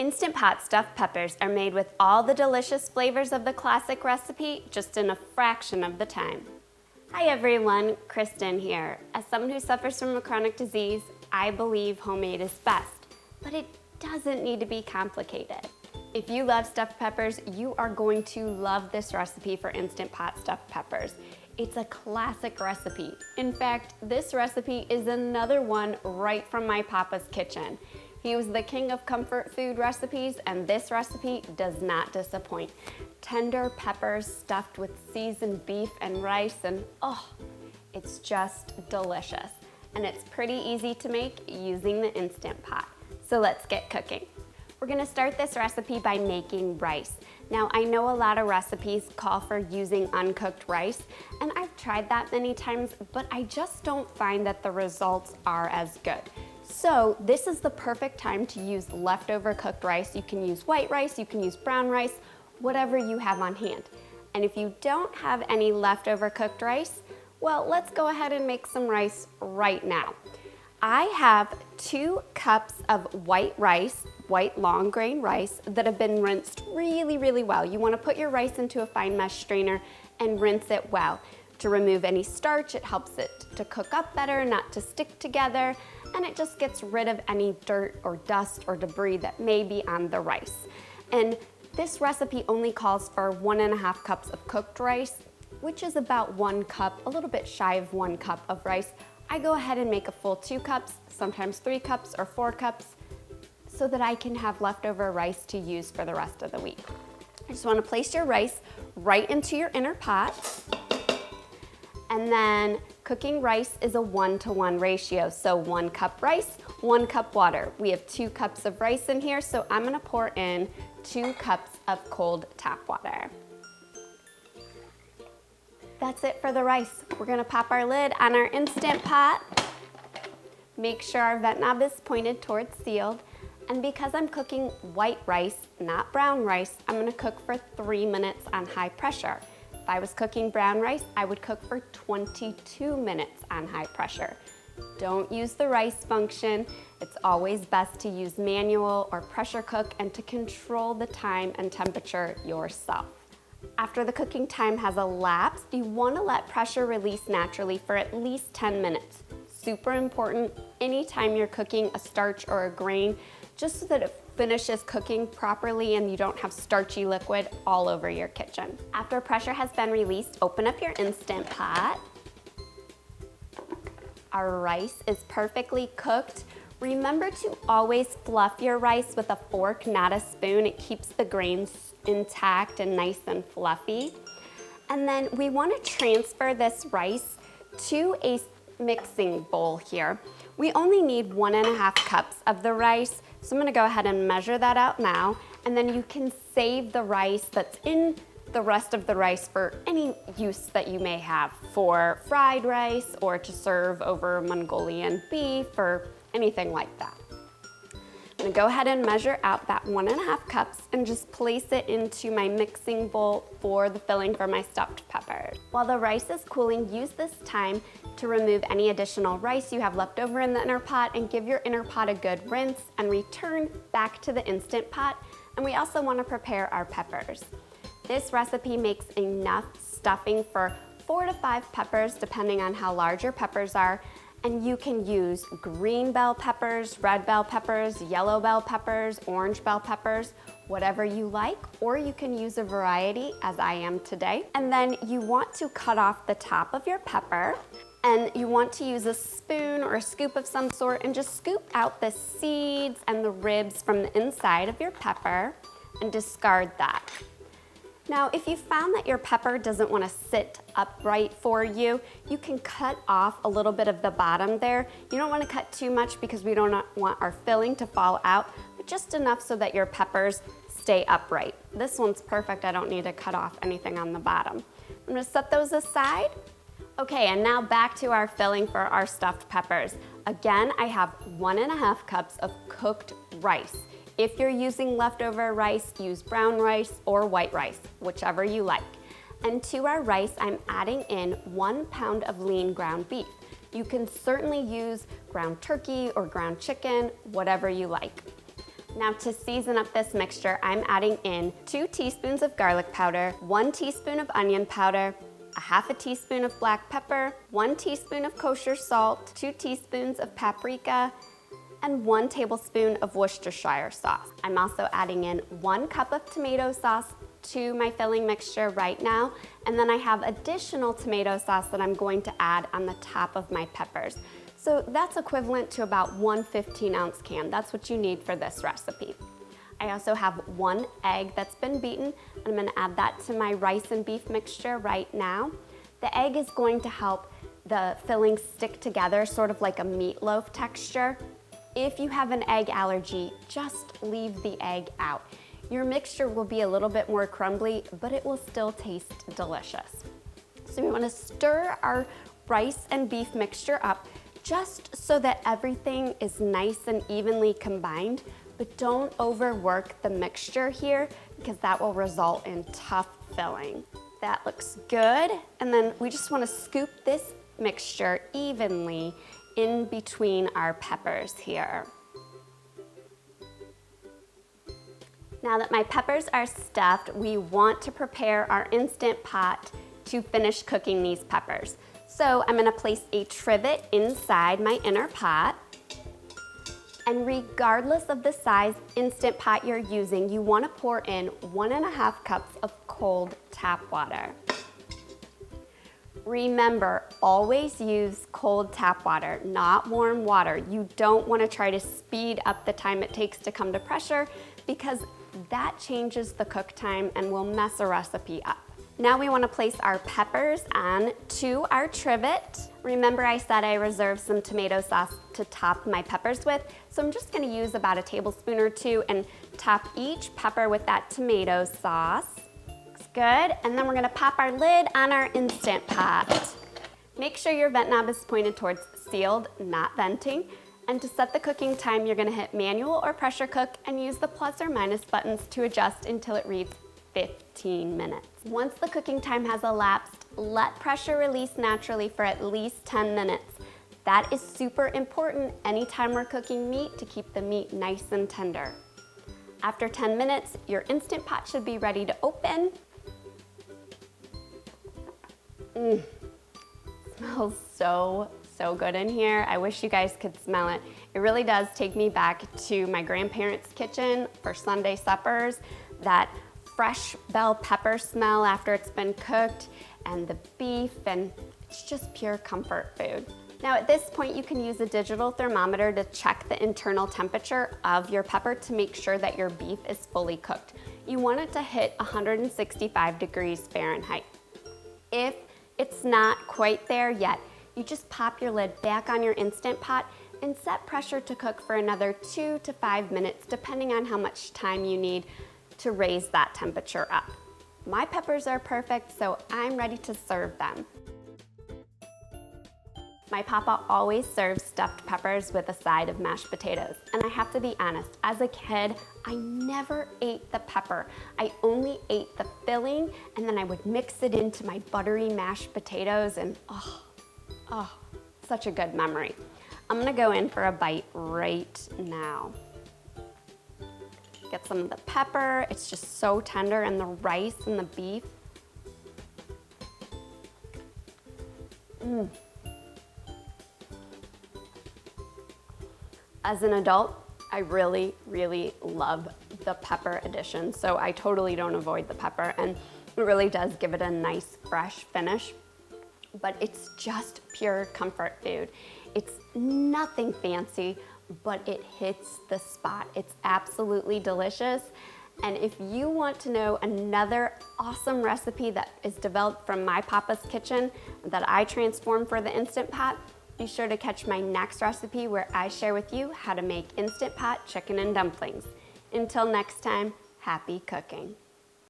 Instant Pot stuffed peppers are made with all the delicious flavors of the classic recipe, just in a fraction of the time. Hi everyone, Kristen here. As someone who suffers from a chronic disease, I believe homemade is best, but it doesn't need to be complicated. If you love stuffed peppers, you are going to love this recipe for Instant Pot stuffed peppers. It's a classic recipe. In fact, this recipe is another one right from my papa's kitchen. He was the king of comfort food recipes, and this recipe does not disappoint. Tender peppers stuffed with seasoned beef and rice, and oh, it's just delicious. And it's pretty easy to make using the Instant Pot. So let's get cooking. We're gonna start this recipe by making rice. Now, I know a lot of recipes call for using uncooked rice, and I've tried that many times, but I just don't find that the results are as good. So this is the perfect time to use leftover cooked rice. You can use white rice, you can use brown rice, whatever you have on hand. And if you don't have any leftover cooked rice, well, let's go ahead and make some rice right now. I have 2 cups of white rice, white long grain rice, that have been rinsed really, really well. You wanna put your rice into a fine mesh strainer and rinse it well. To remove any starch, it helps it to cook up better, not to stick together, and it just gets rid of any dirt or dust or debris that may be on the rice. And this recipe only calls for 1.5 cups of cooked rice, which is about 1 cup, a little bit shy of 1 cup of rice. I go ahead and make a full 2 cups, sometimes 3 cups or 4 cups, so that I can have leftover rice to use for the rest of the week. I just wanna place your rice right into your inner pot. And then cooking rice is a 1-to-1 ratio. So 1 cup rice, 1 cup water. We have 2 cups of rice in here, so I'm gonna pour in 2 cups of cold tap water. That's it for the rice. We're gonna pop our lid on our Instant Pot. Make sure our vent knob is pointed towards sealed. And because I'm cooking white rice, not brown rice, I'm gonna cook for 3 minutes on high pressure. If I was cooking brown rice, I would cook for 22 minutes on high pressure. Don't use the rice function. It's always best to use manual or pressure cook and to control the time and temperature yourself. After the cooking time has elapsed, you want to let pressure release naturally for at least 10 minutes. Super important anytime you're cooking a starch or a grain, just so that it finishes cooking properly and you don't have starchy liquid all over your kitchen. After pressure has been released, open up your Instant Pot. Our rice is perfectly cooked. Remember to always fluff your rice with a fork, not a spoon. It keeps the grains intact and nice and fluffy. And then we want to transfer this rice to a mixing bowl here. We only need 1.5 cups of the rice, so I'm gonna go ahead and measure that out now, and then you can save the rice that's in the rest of the rice for any use that you may have, for fried rice or to serve over Mongolian beef or anything like that. I'm gonna go ahead and measure out that 1.5 cups and just place it into my mixing bowl for the filling for my stuffed peppers. While the rice is cooling, use this time to remove any additional rice you have left over in the inner pot and give your inner pot a good rinse and return back to the Instant Pot. And we also want to prepare our peppers. This recipe makes enough stuffing for 4 to 5 peppers depending on how large your peppers are. And you can use green bell peppers, red bell peppers, yellow bell peppers, orange bell peppers, whatever you like, or you can use a variety as I am today. And then you want to cut off the top of your pepper, and you want to use a spoon or a scoop of some sort and just scoop out the seeds and the ribs from the inside of your pepper and discard that. Now, if you found that your pepper doesn't want to sit upright for you, you can cut off a little bit of the bottom there. You don't want to cut too much because we don't want our filling to fall out, but just enough so that your peppers stay upright. This one's perfect. I don't need to cut off anything on the bottom. I'm going to set those aside. Okay, and now back to our filling for our stuffed peppers. Again, I have 1.5 cups of cooked rice. If you're using leftover rice, use brown rice or white rice, whichever you like. And to our rice, I'm adding in 1 pound of lean ground beef. You can certainly use ground turkey or ground chicken, whatever you like. Now to season up this mixture, I'm adding in 2 teaspoons of garlic powder, 1 teaspoon of onion powder, a half a teaspoon of black pepper, 1 teaspoon of kosher salt, 2 teaspoons of paprika, and 1 tablespoon of Worcestershire sauce. I'm also adding in 1 cup of tomato sauce to my filling mixture right now, and then I have additional tomato sauce that I'm going to add on the top of my peppers. So that's equivalent to about 1 15-ounce can. That's what you need for this recipe. I also have 1 egg that's been beaten, and I'm gonna add that to my rice and beef mixture right now. The egg is going to help the filling stick together, sort of like a meatloaf texture. If you have an egg allergy, just leave the egg out. Your mixture will be a little bit more crumbly, but it will still taste delicious. So we wanna stir our rice and beef mixture up just so that everything is nice and evenly combined, but don't overwork the mixture here because that will result in tough filling. That looks good. And then we just wanna scoop this mixture evenly in between our peppers here. Now that my peppers are stuffed, we want to prepare our Instant Pot to finish cooking these peppers. So I'm gonna place a trivet inside my inner pot. And regardless of the size Instant Pot you're using, you wanna pour in 1.5 cups of cold tap water. Remember, always use cold tap water, not warm water. You don't wanna try to speed up the time it takes to come to pressure because that changes the cook time and will mess a recipe up. Now we wanna place our peppers on to our trivet. Remember I said I reserved some tomato sauce to top my peppers with, so I'm just gonna use about a tablespoon or 2 and top each pepper with that tomato sauce. Looks good, and then we're gonna pop our lid on our Instant Pot. Make sure your vent knob is pointed towards sealed, not venting. And to set the cooking time, you're gonna hit manual or pressure cook and use the plus or minus buttons to adjust until it reads 15 minutes. Once the cooking time has elapsed, let pressure release naturally for at least 10 minutes. That is super important anytime we're cooking meat to keep the meat nice and tender. After 10 minutes, your Instant Pot should be ready to open. Smells so good in here. I wish you guys could smell it. It really does take me back to my grandparents' kitchen for Sunday suppers. That fresh bell pepper smell after it's been cooked, and the beef, and it's just pure comfort food. Now at this point you can use a digital thermometer to check the internal temperature of your pepper to make sure that your beef is fully cooked. You want it to hit 165 degrees Fahrenheit. If it's not quite there yet, you just pop your lid back on your Instant Pot and set pressure to cook for another 2 to 5 minutes, depending on how much time you need to raise that temperature up. My peppers are perfect, so I'm ready to serve them. My papa always serves stuffed peppers with a side of mashed potatoes. And I have to be honest, as a kid, I never ate the pepper. I only ate the filling, and then I would mix it into my buttery mashed potatoes, and oh, such a good memory. I'm gonna go in for a bite right now. Get some of the pepper, it's just so tender, and the rice and the beef. As an adult, I really love the pepper addition, so I totally don't avoid the pepper, and it really does give it a nice fresh finish, but it's just pure comfort food. It's nothing fancy, but it hits the spot. It's absolutely delicious. And if you want to know another awesome recipe that is developed from my papa's kitchen that I transformed for the Instant Pot, be sure to catch my next recipe where I share with you how to make Instant Pot chicken and dumplings. Until next time, happy cooking.